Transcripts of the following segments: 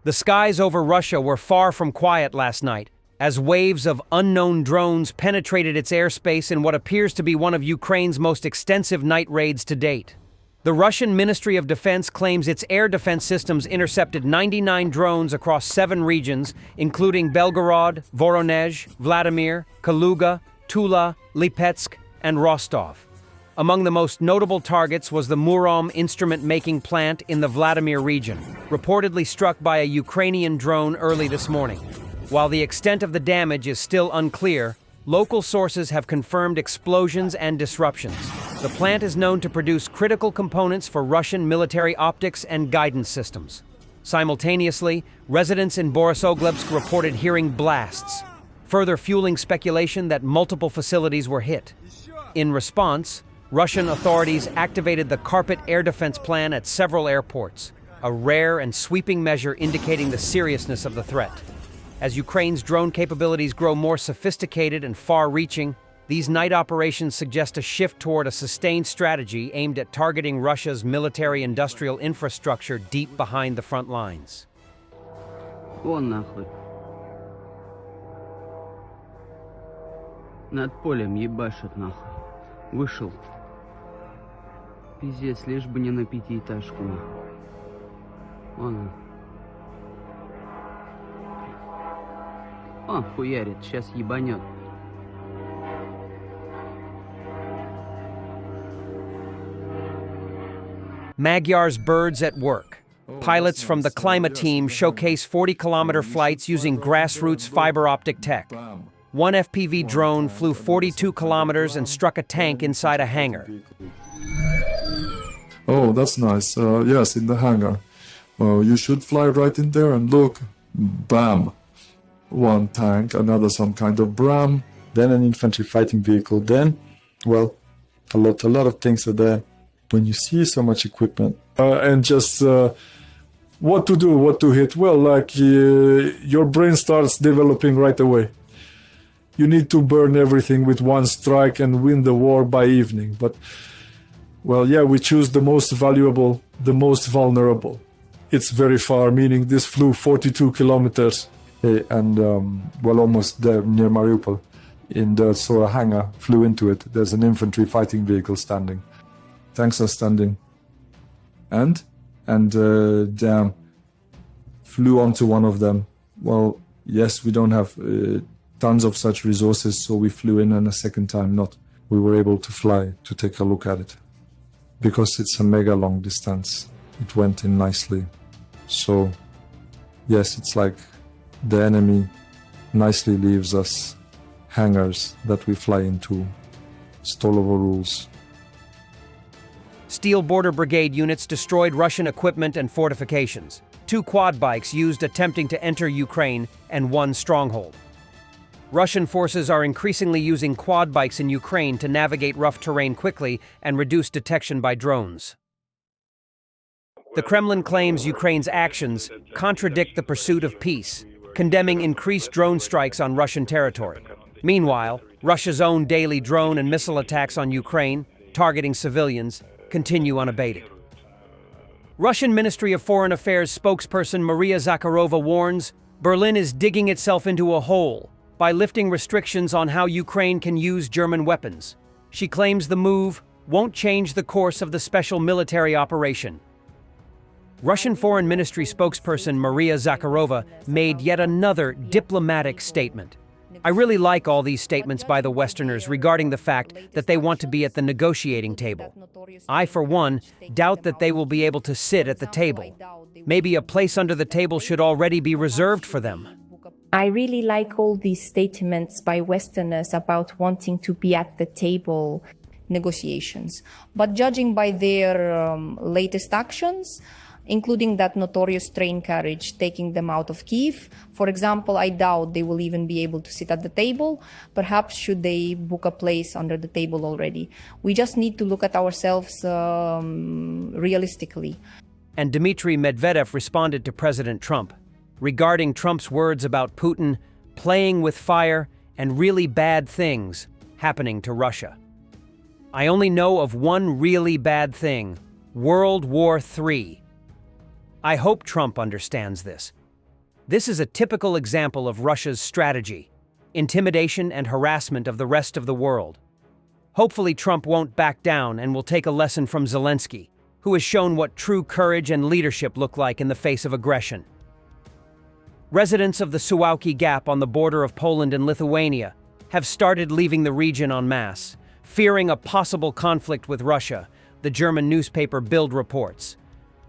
The skies over Russia were far from quiet last night, as waves of unknown drones penetrated its airspace in what appears to be one of Ukraine's most extensive night raids to date. The Russian Ministry of Defense claims its air defense systems intercepted 99 drones across 7 regions, including Belgorod, Voronezh, Vladimir, Kaluga, Tula, Lipetsk, and Rostov. Among the most notable targets was the Murom instrument-making plant in the Vladimir region, reportedly struck by a Ukrainian drone early this morning. While the extent of the damage is still unclear, local sources have confirmed explosions and disruptions. The plant is known to produce critical components for Russian military optics and guidance systems. Simultaneously, residents in Borisoglebsk reported hearing blasts, further fueling speculation that multiple facilities were hit. In response, Russian authorities activated the Carpet air defense plan at several airports, a rare and sweeping measure indicating the seriousness of the threat. As Ukraine's drone capabilities grow more sophisticated and far-reaching, these night operations suggest a shift toward a sustained strategy aimed at targeting Russia's military-industrial infrastructure deep behind the front lines. Вон нахуй. Над полем ебашит нахуй. Вышел. Пиздец, лишь бы не на пятиэтажку нахуй. Вон он. О, хуярит, сейчас ебанет. Magyar's birds at work. Pilots from the climate team showcase 40-kilometer flights using grassroots fiber optic tech. One FPV drone flew 42 kilometers and struck a tank inside a hangar. Oh, that's nice. Yes, in the hangar. You should fly right in there and look. Bam! One tank, another some kind of Bram, then an infantry fighting vehicle, then, well, a lot of things are there. When you see so much equipment, and just what to do, what to hit, well, like your brain starts developing right away. You need to burn everything with one strike and win the war by evening. But, well, yeah, we choose the most valuable, the most vulnerable. It's very far, meaning this flew 42 kilometers and, well, almost there near Mariupol. So a hangar flew into it. There's an infantry fighting vehicle standing. Tanks are standing. And damn, flew onto one of them. Well, yes, we don't have tons of such resources, so we flew in, and a second time not. We were able to fly to take a look at it. Because it's a mega long distance, it went in nicely. So, yes, it's like the enemy nicely leaves us hangars that we fly into. Stolovo rules. Steel Border Brigade units destroyed Russian equipment and fortifications. 2 quad bikes used attempting to enter Ukraine, and 1 stronghold. Russian forces are increasingly using quad bikes in Ukraine to navigate rough terrain quickly and reduce detection by drones. The Kremlin claims Ukraine's actions contradict the pursuit of peace, condemning increased drone strikes on Russian territory. Meanwhile, Russia's own daily drone and missile attacks on Ukraine, targeting civilians, continue unabated. Russian Ministry of Foreign Affairs spokesperson Maria Zakharova warns Berlin is digging itself into a hole by lifting restrictions on how Ukraine can use German weapons. She claims the move won't change the course of the special military operation. Russian Foreign Ministry spokesperson Maria Zakharova made yet another diplomatic statement. I really like all these statements by the Westerners regarding the fact that they want to be at the negotiating table. I, for one, doubt that they will be able to sit at the table. Maybe a place under the table should already be reserved for them. I really like all these statements by Westerners about wanting to be at the table negotiations. But judging by their latest actions, including that notorious train carriage taking them out of Kyiv, for example, I doubt they will even be able to sit at the table. Perhaps should they book a place under the table already. We just need to look at ourselves realistically. And Dmitry Medvedev responded to President Trump regarding Trump's words about Putin playing with fire and really bad things happening to Russia. I only know of one really bad thing: World War III. I hope Trump understands this. This is a typical example of Russia's strategy: intimidation and harassment of the rest of the world. Hopefully Trump won't back down and will take a lesson from Zelensky, who has shown what true courage and leadership look like in the face of aggression. Residents of the Suwalki Gap on the border of Poland and Lithuania have started leaving the region en masse, fearing a possible conflict with Russia, the German newspaper Bild reports.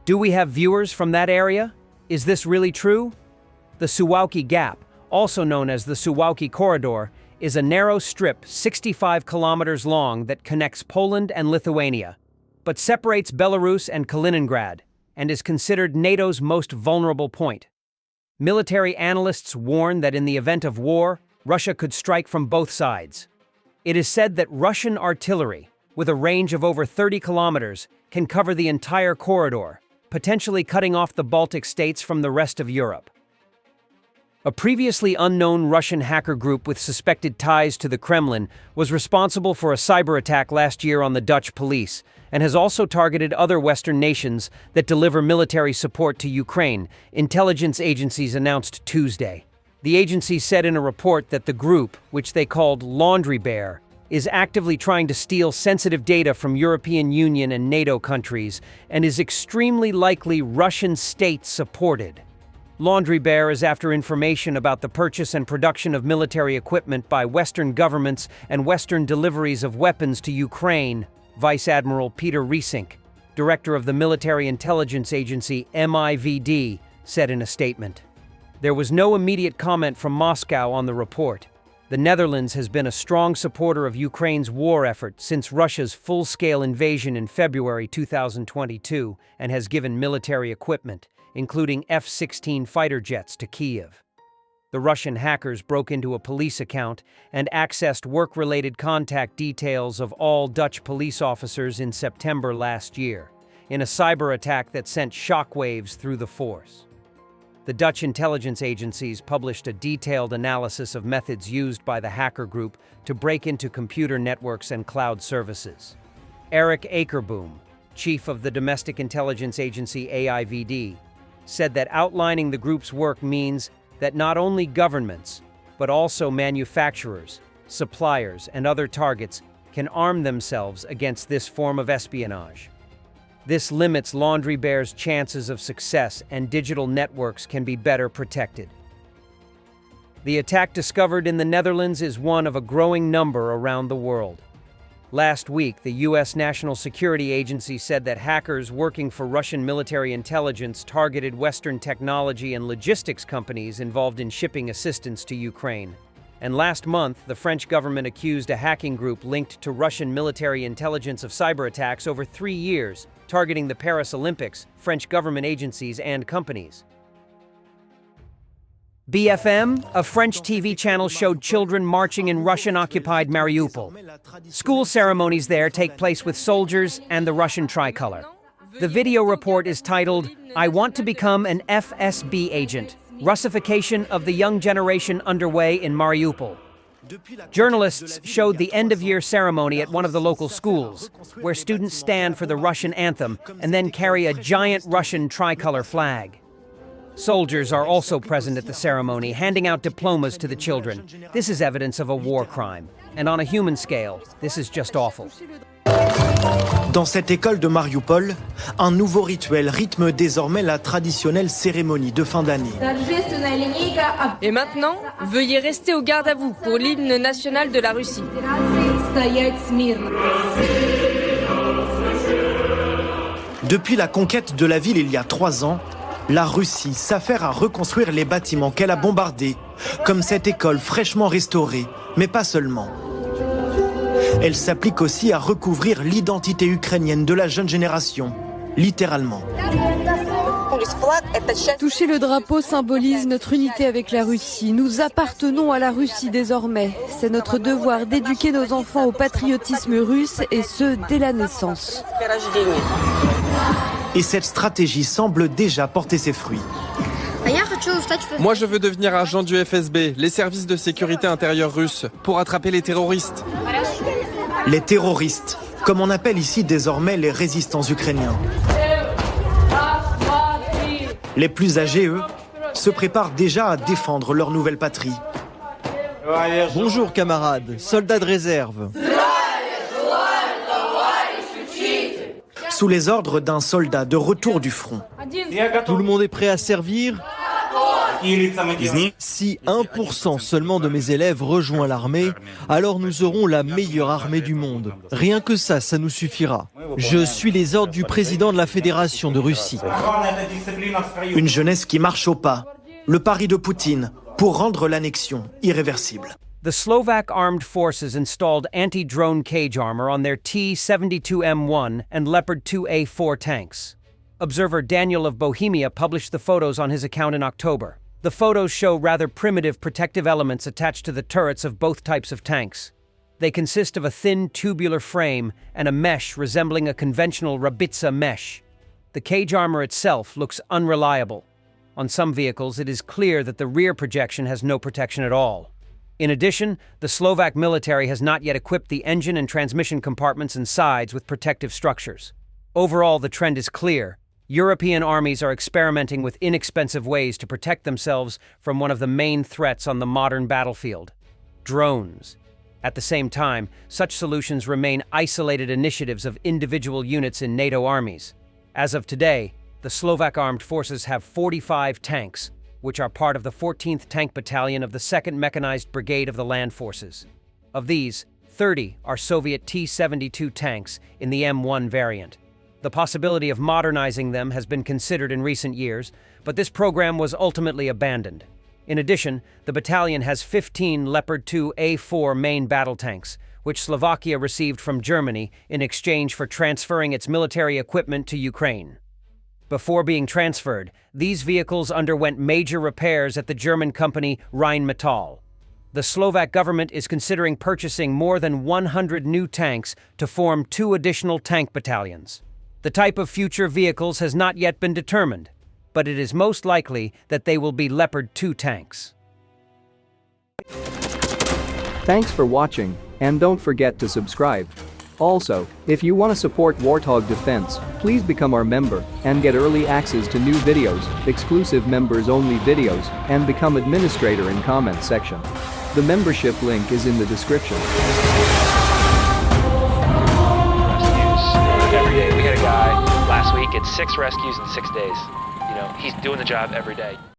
Do we have viewers from that area? Is this really true? The Suwalki Gap, also known as the Suwalki Corridor, is a narrow strip 65 kilometers long that connects Poland and Lithuania, but separates Belarus and Kaliningrad, and is considered NATO's most vulnerable point. Military analysts warn that in the event of war, Russia could strike from both sides. It is said that Russian artillery, with a range of over 30 kilometers, can cover the entire corridor, potentially cutting off the Baltic states from the rest of Europe. A previously unknown Russian hacker group with suspected ties to the Kremlin was responsible for a cyber attack last year on the Dutch police, and has also targeted other Western nations that deliver military support to Ukraine, intelligence agencies announced Tuesday. The agency said in a report that the group, which they called Laundry Bear, is actively trying to steal sensitive data from European Union and NATO countries, and is extremely likely Russian state-supported. Laundry Bear is after information about the purchase and production of military equipment by Western governments and Western deliveries of weapons to Ukraine, Vice Admiral Peter Riesink, director of the military intelligence agency MIVD, said in a statement. There was no immediate comment from Moscow on the report. The Netherlands has been a strong supporter of Ukraine's war effort since Russia's full-scale invasion in February 2022 and has given military equipment, including F-16 fighter jets, to Kyiv. The Russian hackers broke into a police account and accessed work-related contact details of all Dutch police officers in September last year, in a cyber attack that sent shockwaves through the force. The Dutch intelligence agencies published a detailed analysis of methods used by the hacker group to break into computer networks and cloud services. Eric Akerboom, chief of the domestic intelligence agency AIVD, said that outlining the group's work means that not only governments, but also manufacturers, suppliers, and other targets can arm themselves against this form of espionage. This limits Laundry Bear's chances of success, and digital networks can be better protected. The attack discovered in the Netherlands is one of a growing number around the world. Last week, the U.S. National Security Agency said that hackers working for Russian military intelligence targeted Western technology and logistics companies involved in shipping assistance to Ukraine. And last month, the French government accused a hacking group linked to Russian military intelligence of cyber attacks over 3 years, targeting the Paris Olympics, French government agencies, and companies. BFM, a French TV channel, showed children marching in Russian-occupied Mariupol. School ceremonies there take place with soldiers and the Russian tricolor. The video report is titled, "I Want to Become an FSB Agent, Russification of the Young Generation Underway in Mariupol." Journalists showed the end-of-year ceremony at one of the local schools, where students stand for the Russian anthem and then carry a giant Russian tricolor flag. Soldiers are also present at the ceremony, handing out diplomas to the children. This is evidence of a war crime. And on a human scale, this is just awful. Dans cette école de Mariupol, un nouveau rituel rythme désormais la traditionnelle cérémonie de fin d'année. Et maintenant, veuillez rester au garde à vous pour l'hymne national de la Russie. Depuis la conquête de la ville il y a 3 ans, la Russie s'affaire à reconstruire les bâtiments qu'elle a bombardés, comme cette école fraîchement restaurée, mais pas seulement. Elle s'applique aussi à recouvrir l'identité ukrainienne de la jeune génération, littéralement. Toucher le drapeau symbolise notre unité avec la Russie. Nous appartenons à la Russie désormais. C'est notre devoir d'éduquer nos enfants au patriotisme russe, et ce, dès la naissance. Et cette stratégie semble déjà porter ses fruits. Moi, je veux devenir agent du FSB, les services de sécurité intérieure russes, pour attraper les terroristes. Les terroristes, comme on appelle ici désormais les résistants ukrainiens. Les plus âgés, eux, se préparent déjà à défendre leur nouvelle patrie. Bonjour camarades, soldats de réserve. Sous les ordres d'un soldat de retour du front. Tout le monde est prêt à servir? Si 1% seulement de mes élèves rejoint l'armée, alors nous aurons la meilleure armée du monde. Rien que ça nous suffira. Je suis les ordres du président de la Fédération de Russie. Une jeunesse qui marche au pas. Le pari de Poutine pour rendre l'annexion irréversible. The Slovak armed forces installed anti-drone cage armor on their T-72M1 and Leopard 2A4 tanks. Observer Daniel of Bohemia published the photos on his account in October. The photos show rather primitive protective elements attached to the turrets of both types of tanks. They consist of a thin tubular frame and a mesh resembling a conventional Rabitsa mesh. The cage armor itself looks unreliable. On some vehicles, it is clear that the rear projection has no protection at all. In addition, the Slovak military has not yet equipped the engine and transmission compartments and sides with protective structures. Overall, the trend is clear. European armies are experimenting with inexpensive ways to protect themselves from one of the main threats on the modern battlefield: drones. At the same time, such solutions remain isolated initiatives of individual units in NATO armies. As of today, the Slovak armed forces have 45 tanks, which are part of the 14th Tank Battalion of the 2nd Mechanized Brigade of the Land Forces. Of these, 30 are Soviet T-72 tanks in the M1 variant. The possibility of modernizing them has been considered in recent years, but this program was ultimately abandoned. In addition, the battalion has 15 Leopard 2A4 main battle tanks, which Slovakia received from Germany in exchange for transferring its military equipment to Ukraine. Before being transferred, these vehicles underwent major repairs at the German company Rheinmetall. The Slovak government is considering purchasing more than 100 new tanks to form 2 additional tank battalions. The type of future vehicles has not yet been determined, but it is most likely that they will be Leopard 2 tanks. Thanks for watching, and don't forget to subscribe. Also, if you want to support Warthog Defense, please become our member and get early access to new videos, exclusive members-only videos, and become administrator in comments section. The membership link is in the description. Every day. We had a guy last week at 6 rescues in 6 days. You know, he's doing the job every day.